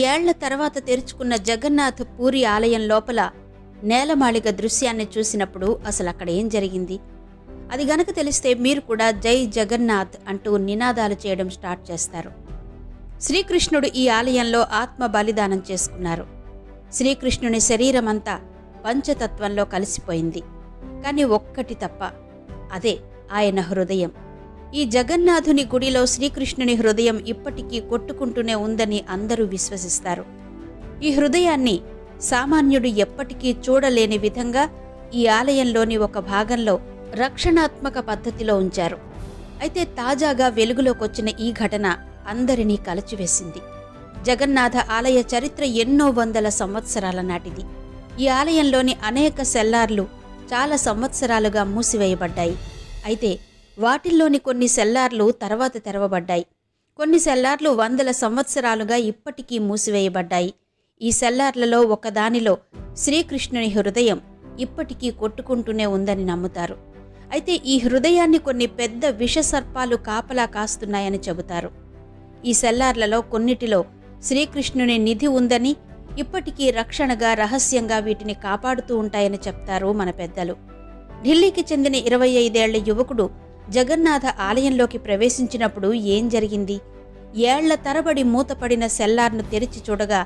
ఏళ్ల తర్వాత తెరుచుకున్న జగన్నాథ్ పూరి ఆలయం లోపల నేలమాళిగ దృశ్యాన్ని చూసినప్పుడు అసలు అక్కడ ఏం జరిగింది? అది గనక తెలిస్తే మీరు కూడా జై జగన్నాథ్ అంటూ నినాదాలు చేయడం స్టార్ట్ చేస్తారు. శ్రీకృష్ణుడు ఈ ఆలయంలో ఆత్మ బలిదానం చేసుకున్నారు. శ్రీకృష్ణుని శరీరమంతా పంచతత్వంలో కలిసిపోయింది. కానీ ఒక్కటి తప్ప, అదే ఆయన హృదయం. ఈ జగన్నాథుని గుడిలో శ్రీకృష్ణుని హృదయం ఇప్పటికీ కొట్టుకుంటూనే ఉందని అందరూ విశ్వసిస్తారు. ఈ హృదయాన్ని సామాన్యుడు ఎప్పటికీ చూడలేని విధంగా ఈ ఆలయంలోని ఒక భాగంలో రక్షణాత్మక పద్ధతిలో ఉంచారు. అయితే తాజాగా వెలుగులోకొచ్చిన ఈ ఘటన అందరినీ కలచివేసింది. జగన్నాథ ఆలయ చరిత్ర ఎన్నో వందల సంవత్సరాల నాటిది. ఈ ఆలయంలోని అనేక సెల్లార్లు చాలా సంవత్సరాలుగా మూసివేయబడ్డాయి. అయితే వాటిల్లోని కొన్ని సెల్లార్లు తర్వాత తెరవబడ్డాయి. కొన్ని సెల్లార్లు వందల సంవత్సరాలుగా ఇప్పటికీ మూసివేయబడ్డాయి. ఈ సెల్లార్లలో ఒకదానిలో శ్రీకృష్ణుని హృదయం ఇప్పటికీ కొట్టుకుంటూనే ఉందని నమ్ముతారు. అయితే ఈ హృదయాన్ని కొన్ని పెద్ద విషసర్పాలు కాపలా కాస్తున్నాయని చెబుతారు. ఈ సెల్లార్లలో కొన్నిటిలో శ్రీకృష్ణుని నిధి ఉందని, ఇప్పటికీ రక్షణగా రహస్యంగా వీటిని కాపాడుతూ ఉంటాయని చెప్తారు మన పెద్దలు. ఢిల్లీకి చెందిన 25 ఏళ్ల యువకుడు జగన్నాథ ఆలయంలోకి ప్రవేశించినప్పుడు ఏం జరిగింది? ఏళ్ల తరబడి మూతపడిన సెల్లార్ను తెరిచి చూడగా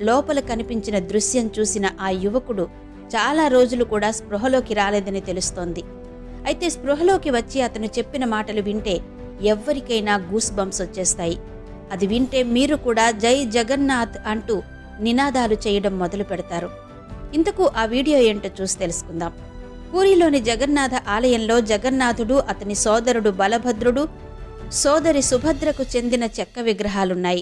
లోపల కనిపించిన దృశ్యం చూసిన ఆ యువకుడు చాలా రోజులు కూడా స్పృహలోకి రాలేదని తెలుస్తోంది. అయితే స్పృహలోకి వచ్చి అతను చెప్పిన మాటలు వింటే ఎవ్వరికైనా గూస్ బంప్స్ వచ్చేస్తాయి. అది వింటే మీరు కూడా జై జగన్నాథ్ అంటూ నినాదాలు చేయడం మొదలు పెడతారు. ఇంతకు ఆ వీడియో ఏంటో చూసి తెలుసుకుందాం. పూరిలోని జగన్నాథ ఆలయంలో జగన్నాథుడు, అతని సోదరుడు బలభద్రుడు, సోదరి సుభద్రకు చెందిన చెక్క విగ్రహాలున్నాయి.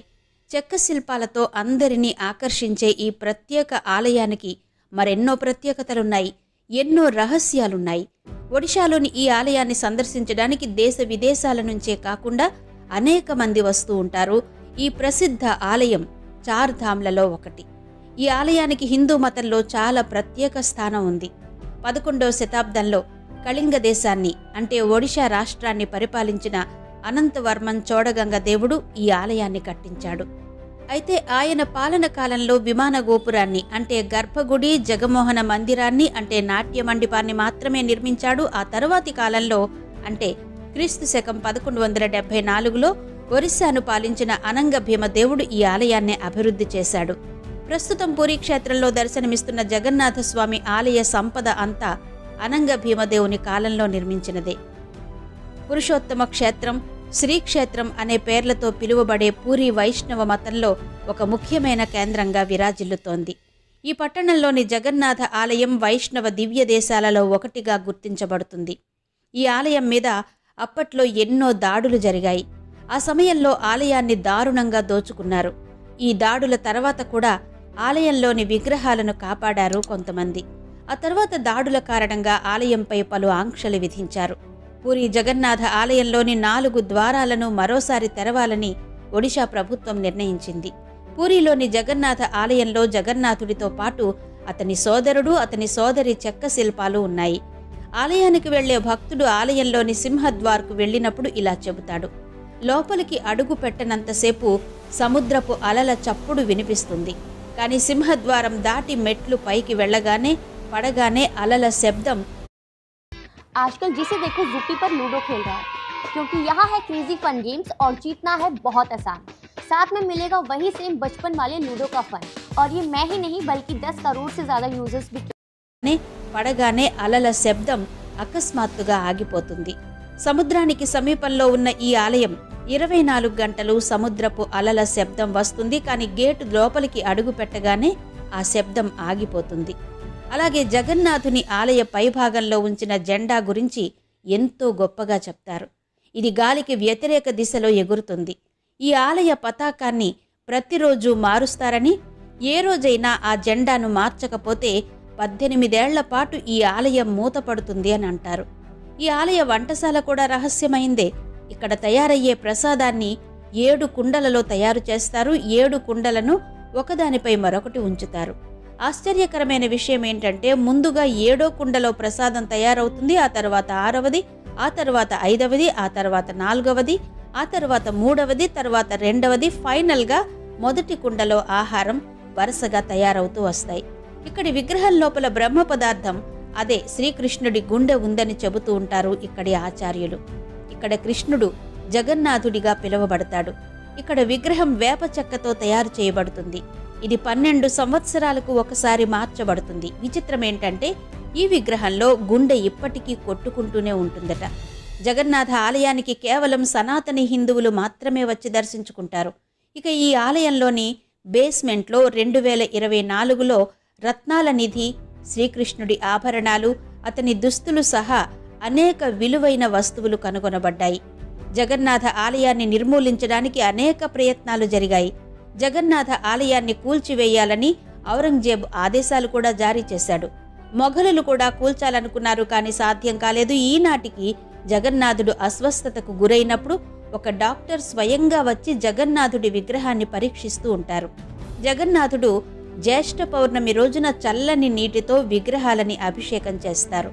చెక్క శిల్పాలతో అందరినీ ఆకర్షించే ఈ ప్రత్యేక ఆలయానికి మరెన్నో ప్రత్యేకతలున్నాయి, ఎన్నో రహస్యాలున్నాయి. ఒడిశాలోని ఈ ఆలయాన్ని సందర్శించడానికి దేశ విదేశాల నుంచే కాకుండా అనేక మంది వస్తూ ఉంటారు. ఈ ప్రసిద్ధ ఆలయం 4 ధామ్లలో ఒకటి. ఈ ఆలయానికి హిందూ మతంలో చాలా ప్రత్యేక స్థానం ఉంది. 11వ శతాబ్దంలో కళింగ దేశాన్ని అంటే ఒడిశా రాష్ట్రాన్ని పరిపాలించిన అనంతవర్మన్ చోడగంగ దేవుడు ఈ ఆలయాన్ని కట్టించాడు. అయితే ఆయన పాలన కాలంలో విమాన గోపురాన్ని అంటే గర్భగుడి, జగమోహన మందిరాన్ని అంటే నాట్య మండిపాన్ని మాత్రమే నిర్మించాడు. ఆ తరువాతి కాలంలో అంటే క్రీస్తు శకం 1174లో ఒరిస్సాను పాలించిన అనంగ భీమదేవుడు ఈ ఆలయాన్ని అభివృద్ధి చేశాడు. ప్రస్తుతం పూరీ క్షేత్రంలో దర్శనమిస్తున్న జగన్నాథ స్వామి ఆలయ సంపద అంతా అనంగ భీమదేవుని కాలంలో నిర్మించినదే. పురుషోత్తమ క్షేత్రం, శ్రీక్షేత్రం అనే పేర్లతో పిలువబడే పూరీ వైష్ణవ మతంలో ఒక ముఖ్యమైన కేంద్రంగా విరాజిల్లుతోంది. ఈ పట్టణంలోని జగన్నాథ ఆలయం వైష్ణవ దివ్య దేశాలలో ఒకటిగా గుర్తించబడుతుంది. ఈ ఆలయం మీద అప్పట్లో ఎన్నో దాడులు జరిగాయి. ఆ సమయంలో ఆలయాన్ని దారుణంగా దోచుకున్నారు. ఈ దాడుల తర్వాత కూడా ఆలయంలోని విగ్రహాలను కాపాడారు కొంతమంది. ఆ తర్వాత దాడుల కారణంగా ఆలయంపై పలు ఆంక్షలు విధించారు. పూరీ జగన్నాథ ఆలయంలోని 4 ద్వారాలను మరోసారి తెరవాలని ఒడిశా ప్రభుత్వం నిర్ణయించింది. పూరీలోని జగన్నాథ ఆలయంలో జగన్నాథుడితో పాటు అతని సోదరుడు, అతని సోదరి చెక్క శిల్పాలు ఉన్నాయి. ఆలయానికి వెళ్లే భక్తుడు ఆలయంలోని సింహద్వార్కు వెళ్ళినప్పుడు ఇలా చెబుతాడు: లోపలికి అడుగు పెట్టనంతసేపు సముద్రపు అలల చప్పుడు వినిపిస్తుంది. కానీ సింహద్వారం దాటి మెట్లు పైకి వెళ్ళగానే పడగానే అలల శబ్దం. आजकल जिसे देखो ज़ुप्पी पर लूडो खेल रहा है, क्योंकि यहाँ है क्रेजी फन गेम्स और जीतना है बहुत आसान। साथ में मिलेगा वही सेम बचपन वाले लूडो का फन, और ये मैं ही नहीं बल्कि 10 करोड़ से ज़्यादा यूजर्स भी। పడగానే అలల శబ్దం అకస్మాత్తుగా ఆగిపోతుంది. సముద్రానికి సమీపంలో ఉన్న ఈ ఆలయం 24 గంటలు సముద్రపు అలల శబ్దం వస్తుంది. కానీ గేటు లోపలికి అడుగు పెట్టగానే ఆ శబ్దం ఆగిపోతుంది. అలాగే జగన్నాథుని ఆలయ పైభాగంలో ఉంచిన జెండా గురించి ఎంతో గొప్పగా చెప్తారు. ఇది గాలికి వ్యతిరేక దిశలో ఎగురుతుంది. ఈ ఆలయ పతాకాన్ని ప్రతిరోజు మారుస్తారని, ఏ రోజైనా ఆ జెండాను మార్చకపోతే 18 ఏళ్ల పాటు ఈ ఆలయం మూతపడుతుంది అని అంటారు. ఈ ఆలయ వంటశాల కూడా రహస్యమైందే. ఇక్కడ తయారయ్యే ప్రసాదాన్ని 7 కుండలలో తయారు చేస్తారు. 7 కుండలను ఒకదానిపై మరొకటి ఉంచుతారు. ఆశ్చర్యకరమైన విషయం ఏంటంటే ముందుగా 7వ కుండలో ప్రసాదం తయారవుతుంది. ఆ తర్వాత 6వది, ఆ తర్వాత 5వది, ఆ తర్వాత 4వది, ఆ తర్వాత 3వది, తర్వాత 2వది, ఫైనల్గా మొదటి కుండలో ఆహారం వరుసగా తయారవుతూ వస్తాయి. ఇక్కడి విగ్రహం లోపల బ్రహ్మ పదార్థం, అదే శ్రీకృష్ణుడి గుండె ఉందని చెబుతూ ఉంటారు ఇక్కడి ఆచార్యులు. ఇక్కడ కృష్ణుడు జగన్నాథుడిగా పిలువబడతాడు. ఇక్కడ విగ్రహం వేప చెక్కతో తయారు చేయబడుతుంది. ఇది 12 సంవత్సరాలకు ఒకసారి మార్చబడుతుంది. విచిత్రం ఏంటంటే ఈ విగ్రహంలో గుండె ఇప్పటికీ కొట్టుకుంటూనే ఉంటుందట. జగన్నాథ ఆలయానికి కేవలం సనాతని హిందువులు మాత్రమే వచ్చి దర్శించుకుంటారు. ఇక ఈ ఆలయంలోని బేస్మెంట్లో 2024లో రత్నాల నిధి, శ్రీకృష్ణుడి ఆభరణాలు, అతని దుస్తులు సహా అనేక విలువైన వస్తువులు కనుగొనబడ్డాయి. జగన్నాథ ఆలయాన్ని నిర్మూలించడానికి అనేక ప్రయత్నాలు జరిగాయి. జగన్నాథ ఆలయాన్ని కూల్చివేయాలని ఔరంగజేబ్ ఆదేశాలు కూడా జారీ చేశాడు. మొఘలులు కూడా కూల్చాలనుకున్నారు, కానీ సాధ్యం కాలేదు. ఈనాటికి జగన్నాథుడు అస్వస్థతకు గురైనప్పుడు ఒక డాక్టర్ స్వయంగా వచ్చి జగన్నాథుడి విగ్రహాన్ని పరీక్షిస్తూ ఉంటారు. జగన్నాథుడు జ్యేష్ఠ పౌర్ణమి రోజున చల్లని నీటితో విగ్రహాలని అభిషేకం చేస్తారు.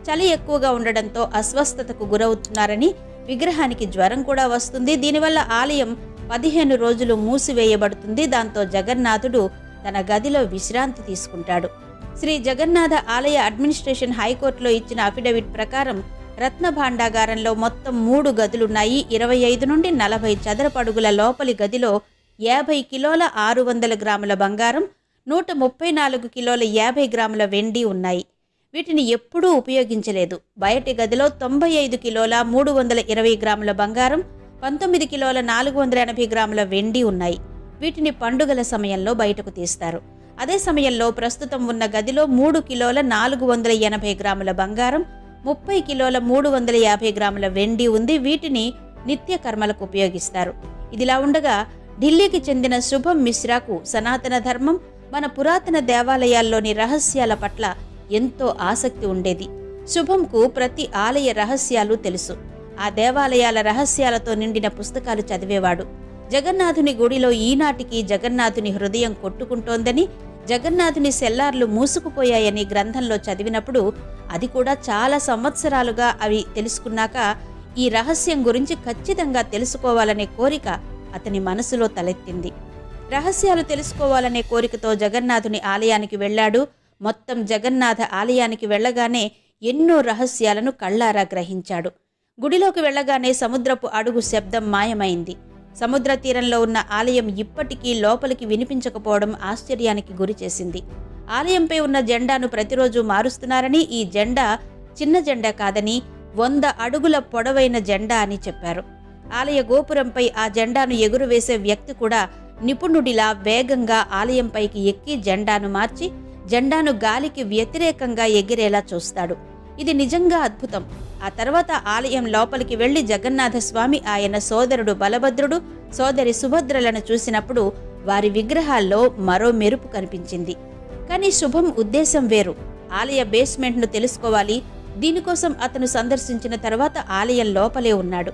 చలి ఎక్కువగా ఉండడంతో అస్వస్థతకు గురవుతున్నారని, విగ్రహానికి జ్వరం కూడా వస్తుంది. దీనివల్ల ఆలయం 15 రోజులు మూసివేయబడుతుంది. దాంతో జగన్నాథుడు తన గదిలో విశ్రాంతి తీసుకుంటాడు. శ్రీ జగన్నాథ ఆలయ అడ్మినిస్ట్రేషన్ హైకోర్టులో ఇచ్చిన అఫిడవిట్ ప్రకారం రత్న భాండాగారంలో మొత్తం 3 గదులున్నాయి. 25 నుండి 40 చదరపు అడుగుల లోపలి గదిలో 50 కిలోల 600 గ్రాముల బంగారం, 134 కిలోల 50 గ్రాముల వెండి ఉన్నాయి. వీటిని ఎప్పుడూ ఉపయోగించలేదు. బయటి గదిలో 95 కిలోల 320 గ్రాముల బంగారం, 19 కిలోల 480 గ్రాముల వెండి ఉన్నాయి. వీటిని పండుగల సమయంలో బయటకు తీస్తారు. అదే సమయంలో ప్రస్తుతం ఉన్న గదిలో 3 కిలోల 480 గ్రాముల బంగారం, 30 కిలోల 350 గ్రాముల వెండి ఉంది. వీటిని నిత్య కర్మలకు ఉపయోగిస్తారు. ఇదిలా ఉండగా ఢిల్లీకి చెందిన శుభం మిశ్రాకు సనాతన ధర్మం, మన పురాతన దేవాలయాల్లోని రహస్యాల పట్ల ఎంతో ఆసక్తి ఉండేది. శుభంకు ప్రతి ఆలయ రహస్యాలు తెలుసు. ఆ దేవాలయాల రహస్యాలతో నిండిన పుస్తకాలు చదివేవాడు. జగన్నాథుని గుడిలో ఈనాటికి జగన్నాథుని హృదయం కొట్టుకుంటోందని, జగన్నాథుని సెల్లార్లు మూసుకుపోయాయని గ్రంథంలో చదివినప్పుడు, అది కూడా చాలా సంవత్సరాలుగా అవి తెలుసుకున్నాక ఈ రహస్యం గురించి ఖచ్చితంగా తెలుసుకోవాలనే కోరిక అతని మనసులో తలెత్తింది. రహస్యాలు తెలుసుకోవాలనే కోరికతో జగన్నాథుని ఆలయానికి వెళ్ళాడు. మొత్తం జగన్నాథ ఆలయానికి వెళ్ళగానే ఎన్నో రహస్యాలను కళ్ళారా గ్రహించాడు. గుడిలోకి వెళ్ళగానే సముద్రపు అడుగు శబ్దం మాయమైంది. సముద్ర తీరంలో ఉన్న ఆలయం ఇప్పటికీ లోపలికి వినిపించకపోవడం ఆశ్చర్యానికి గురిచేసింది. ఆలయంపై ఉన్న జెండాను ప్రతిరోజు మారుస్తున్నారని, ఈ జెండా చిన్న జెండా కాదని 100 అడుగుల పొడవైన జెండా అని చెప్పారు. ఆలయ గోపురంపై ఆ జెండాను ఎగురువేసే వ్యక్తి కూడా నిపుణుడిలా వేగంగా ఆలయంపైకి ఎక్కి జెండాను మార్చి జెండాను గాలికి వ్యతిరేకంగా ఎగిరేలా చూస్తాడు. ఇది నిజంగా అద్భుతం. ఆ తర్వాత ఆలయం లోపలికి వెళ్లి జగన్నాథ స్వామి, ఆయన సోదరుడు బలభద్రుడు, సోదరి సుభద్రలను చూసినప్పుడు వారి విగ్రహాల్లో మరో మెరుపు కనిపించింది. కానీ శుభం ఉద్దేశం వేరు. ఆలయ బేస్మెంట్ను తెలుసుకోవాలి. దీనికోసం అతను సందర్శించిన తర్వాత ఆలయం లోపలే ఉన్నాడు.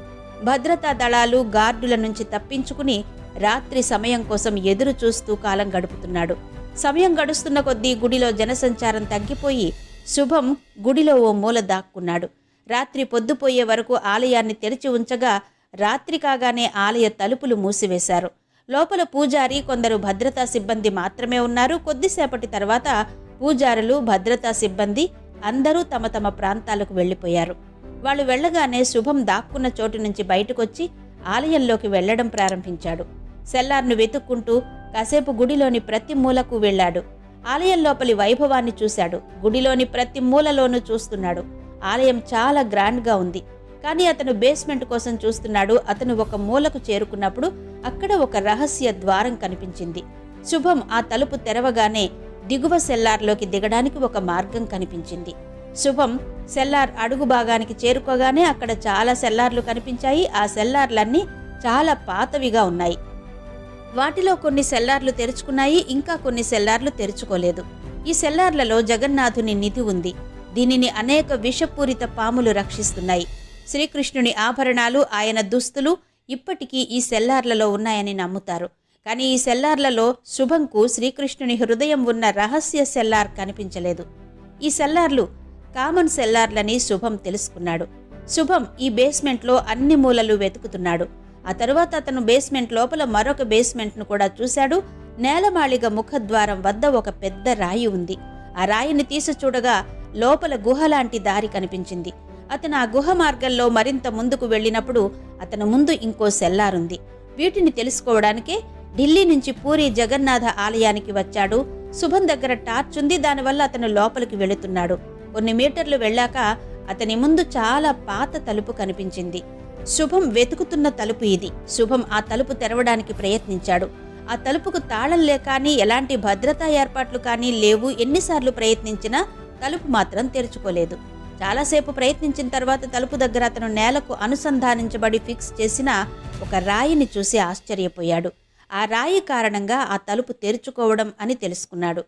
భద్రతా దళాలు, గార్డుల నుంచి తప్పించుకుని రాత్రి సమయం కోసం ఎదురు చూస్తూ కాలం గడుపుతున్నాడు. సమయం గడుస్తున్న కొద్దీ గుడిలో జనసంచారం తగ్గిపోయి శుభం గుడిలో ఓ మూల దాక్కున్నాడు. రాత్రి పొద్దుపోయే వరకు ఆలయాన్ని తెరిచి ఉంచగా రాత్రి కాగానే ఆలయ తలుపులు మూసివేశారు. లోపల పూజారి, కొందరు భద్రతా సిబ్బంది మాత్రమే ఉన్నారు. కొద్దిసేపటి తర్వాత పూజారులు, భద్రతా సిబ్బంది అందరూ తమ తమ ప్రాంతాలకు వెళ్లిపోయారు. వాళ్ళు వెళ్లగానే శుభం దాక్కున్న చోటు నుంచి బయటకొచ్చి ఆలయంలోకి వెళ్లడం ప్రారంభించాడు. సెల్లార్ను వెతుక్కుంటూ కాసేపు గుడిలోని ప్రతి మూలకు వెళ్ళాడు. ఆలయం లోపలి వైభవాన్ని చూశాడు. గుడిలోని ప్రతి మూలలోనూ చూస్తున్నాడు. ఆలయం చాలా గ్రాండ్గా ఉంది. కానీ అతను బేస్మెంట్ కోసం చూస్తున్నాడు. అతను ఒక మూలకు చేరుకున్నప్పుడు అక్కడ ఒక రహస్య ద్వారం కనిపించింది. శుభం ఆ తలుపు తెరవగానే దిగువ సెల్లార్లోకి దిగడానికి ఒక మార్గం కనిపించింది. శుభం సెల్లార్ అడుగు భాగానికి చేరుకోగానే అక్కడ చాలా సెల్లార్లు కనిపించాయి. ఆ సెల్లార్లన్నీ చాలా పాతవిగా ఉన్నాయి. వాటిలో కొన్ని సెల్లార్లు తెరుచుకున్నాయి, ఇంకా కొన్ని సెల్లార్లు తెరుచుకోలేదు. ఈ సెల్లార్లలో జగన్నాథుని నిధి ఉంది. దీనిని అనేక విషపూరిత పాములు రక్షిస్తున్నాయి. శ్రీకృష్ణుని ఆభరణాలు, ఆయన దుస్తులు ఇప్పటికీ ఈ సెల్లార్లలో ఉన్నాయని నమ్ముతారు. కానీ ఈ సెల్లార్లలో శుభంకు శ్రీకృష్ణుని హృదయం ఉన్న రహస్య సెల్లార్ కనిపించలేదు. ఈ సెల్లార్లు కామన్ సెల్లార్లని శుభం తెలుసుకున్నాడు. శుభం ఈ బేస్మెంట్లో అన్ని మూలలు వెతుకుతున్నాడు. ఆ తరువాత అతను బేస్మెంట్ లోపల మరొక బేస్మెంట్ను కూడా చూశాడు. నేలమాళిగ ముఖద్వారం వద్ద ఒక పెద్ద రాయి ఉంది. ఆ రాయిని తీసి చూడగా లోపల గుహలాంటి దారి కనిపించింది. అతను ఆ గుహ మార్గంలో మరింత ముందుకు వెళ్ళినప్పుడు అతను ముందు ఇంకో సెల్లారుంది. వీటిని తెలుసుకోవడానికే ఢిల్లీ నుంచి పూరి జగన్నాథ ఆలయానికి వచ్చాడు. శుభం దగ్గర టార్చ్ ఉంది. దానివల్ల అతను లోపలికి వెళుతున్నాడు. కొన్ని మీటర్లు వెళ్ళాక అతని ముందు చాలా పాత తలుపు కనిపించింది. శుభం వెతుకుతున్న తలుపు ఇది. శుభం ఆ తలుపు తెరవడానికి ప్రయత్నించాడు. ఆ తలుపుకు తాళం కానీ ఎలాంటి భద్రతా ఏర్పాట్లు కానీ లేవు. ఎన్నిసార్లు ప్రయత్నించినా తలుపు మాత్రం తెరుచుకోలేదు. చాలాసేపు ప్రయత్నించిన తర్వాత తలుపు దగ్గర అతను నేలకు అనుసంధానించబడి ఫిక్స్ చేసిన ఒక రాయిని చూసి ఆశ్చర్యపోయాడు. ఆ రాయి కారణంగా ఆ తలుపు తెరుచుకోవడం అని తెలుసుకున్నాడు.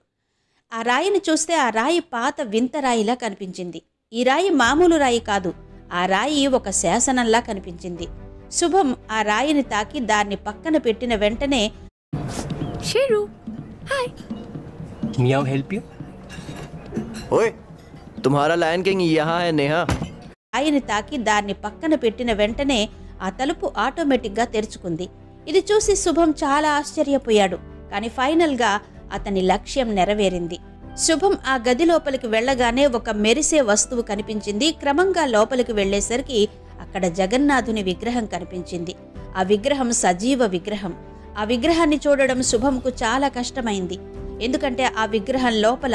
ఆ రాయిని చూస్తే ఆ రాయి పాత వింత రాయిలా కనిపించింది. ఈ రాయి మామూలు రాయి కాదు. ఆ రాయి ఒక శాసనంలా కనిపించింది. శుభం ఆ రాయిని తాకి దాన్ని పక్కన పెట్టిన వెంటనే शेरू, हाय। मियाँ हेल्प यू? ओए, तुम्हारा लायन किंग यहाँ है नेहा। రాయిని తాకి దాన్ని పక్కన పెట్టిన వెంటనే ఆ తలుపు ఆటోమేటిక్గా తెరుచుకుంది. ఇది చూసి శుభం చాలా ఆశ్చర్యపోయాడు. కానీ ఫైనల్గా అతని లక్ష్యం నెరవేరింది. శుభం ఆ గది లోపలికి వెళ్లగానే ఒక మెరిసే వస్తువు కనిపించింది. క్రమంగా లోపలికి వెళ్లేసరికి అక్కడ జగన్నాథుని విగ్రహం కనిపించింది. ఆ విగ్రహం సజీవ విగ్రహం. ఆ విగ్రహాన్ని చూడడం శుభంకు చాలా కష్టమైంది. ఎందుకంటే ఆ విగ్రహం లోపల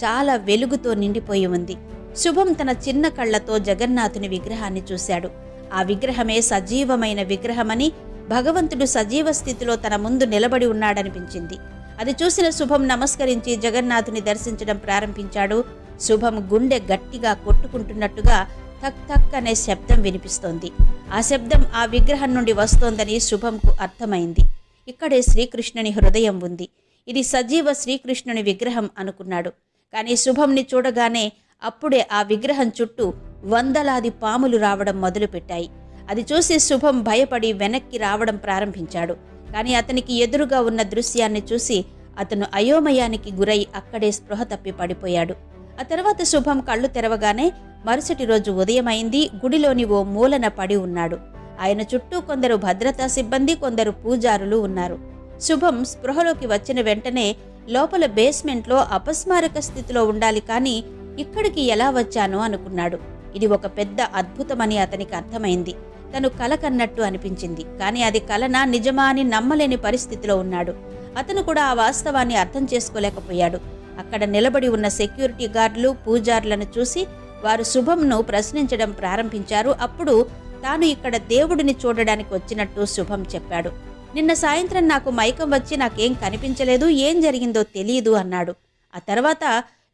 చాలా వెలుగుతో నిండిపోయి ఉంది. శుభం తన చిన్న కళ్లతో జగన్నాథుని విగ్రహాన్ని చూశాడు. ఆ విగ్రహమే సజీవమైన విగ్రహమని, భగవంతుడు సజీవ స్థితిలో తన ముందు నిలబడి ఉన్నాడనిపించింది. అది చూసిన శుభం నమస్కరించి జగన్నాథుని దర్శించడం ప్రారంభించాడు. శుభం గుండె గట్టిగా కొట్టుకుంటున్నట్టుగా థక్ థక్ అనే శబ్దం వినిపిస్తోంది. ఆ శబ్దం ఆ విగ్రహం నుండి వస్తోందని శుభంకు అర్థమైంది. ఇక్కడే శ్రీకృష్ణుని హృదయం ఉంది. ఇది సజీవ శ్రీకృష్ణుని విగ్రహం అనుకున్నాడు. కానీ శుభంని చూడగానే అప్పుడే ఆ విగ్రహం చుట్టూ వందలాది పాములు రావడం మొదలుపెట్టాయి. అది చూసి శుభం భయపడి వెనక్కి రావడం ప్రారంభించాడు. కానీ అతనికి ఎదురుగా ఉన్న దృశ్యాన్ని చూసి అతను అయోమయానికి గురై అక్కడే స్పృహ తప్పి పడిపోయాడు. ఆ తర్వాత శుభం కళ్ళు తెరవగానే మరుసటి రోజు ఉదయమైంది. గుడిలోని ఓ మూలన పడి ఉన్నాడు. ఆయన చుట్టూ కొందరు భద్రతా సిబ్బంది, కొందరు పూజారులు ఉన్నారు. శుభం స్పృహలోకి వచ్చిన వెంటనే లోపల బేస్మెంట్లో అపస్మారక స్థితిలో ఉండాలి, కానీ ఇక్కడికి ఎలా వచ్చానో అనుకున్నాడు. ఇది ఒక పెద్ద అద్భుతమని అతనికి అర్థమైంది. తను కల కన్నట్టు అనిపించింది. కానీ అది కలనా నిజమా అని నమ్మలేని పరిస్థితిలో ఉన్నాడు. అతను కూడా ఆ వాస్తవాన్ని అర్థం చేసుకోలేకపోయాడు. అక్కడ నిలబడి ఉన్న సెక్యూరిటీ గార్డులు, పూజారులను చూసి వారు శుభంను ప్రశ్నించడం ప్రారంభించారు. అప్పుడు తాను ఇక్కడ దేవుడిని చూడడానికి వచ్చినట్టు శుభం చెప్పాడు. నిన్న సాయంత్రం నాకు మైకం వచ్చి నాకేం కనిపించలేదు, ఏం జరిగిందో తెలియదు అన్నాడు. ఆ తర్వాత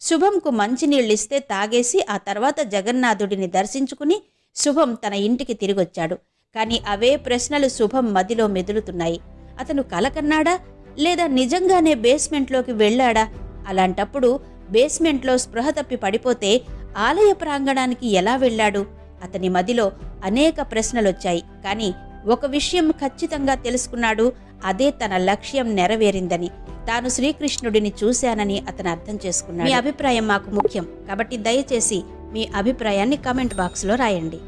శుభంకు మంచినీళ్ళిస్తే తాగేసి ఆ తర్వాత జగన్నాథుడిని దర్శించుకుని శుభం తన ఇంటికి తిరిగొచ్చాడు. కానీ అవే ప్రశ్నలు శుభం మదిలో మెదులుతున్నాయి. అతను కలకన్నాడా లేదా నిజంగానే బేస్మెంట్లోకి వెళ్ళాడా? అలాంటప్పుడు బేస్మెంట్లో స్పృహ తప్పి పడిపోతే ఆలయ ప్రాంగణానికి ఎలా వెళ్ళాడు? అతని మదిలో అనేక ప్రశ్నలొచ్చాయి. కానీ ఒక విషయం ఖచ్చితంగా తెలుసుకున్నాడు. అదే తన లక్ష్యం నెరవేరిందని, తాను శ్రీకృష్ణుడిని చూశానని అతను అర్థం చేసుకున్నాడు. మీ అభిప్రాయం మాకు ముఖ్యం కాబట్టి దయచేసి మీ అభిప్రాయాన్ని కామెంట్ బాక్స్లో రాయండి.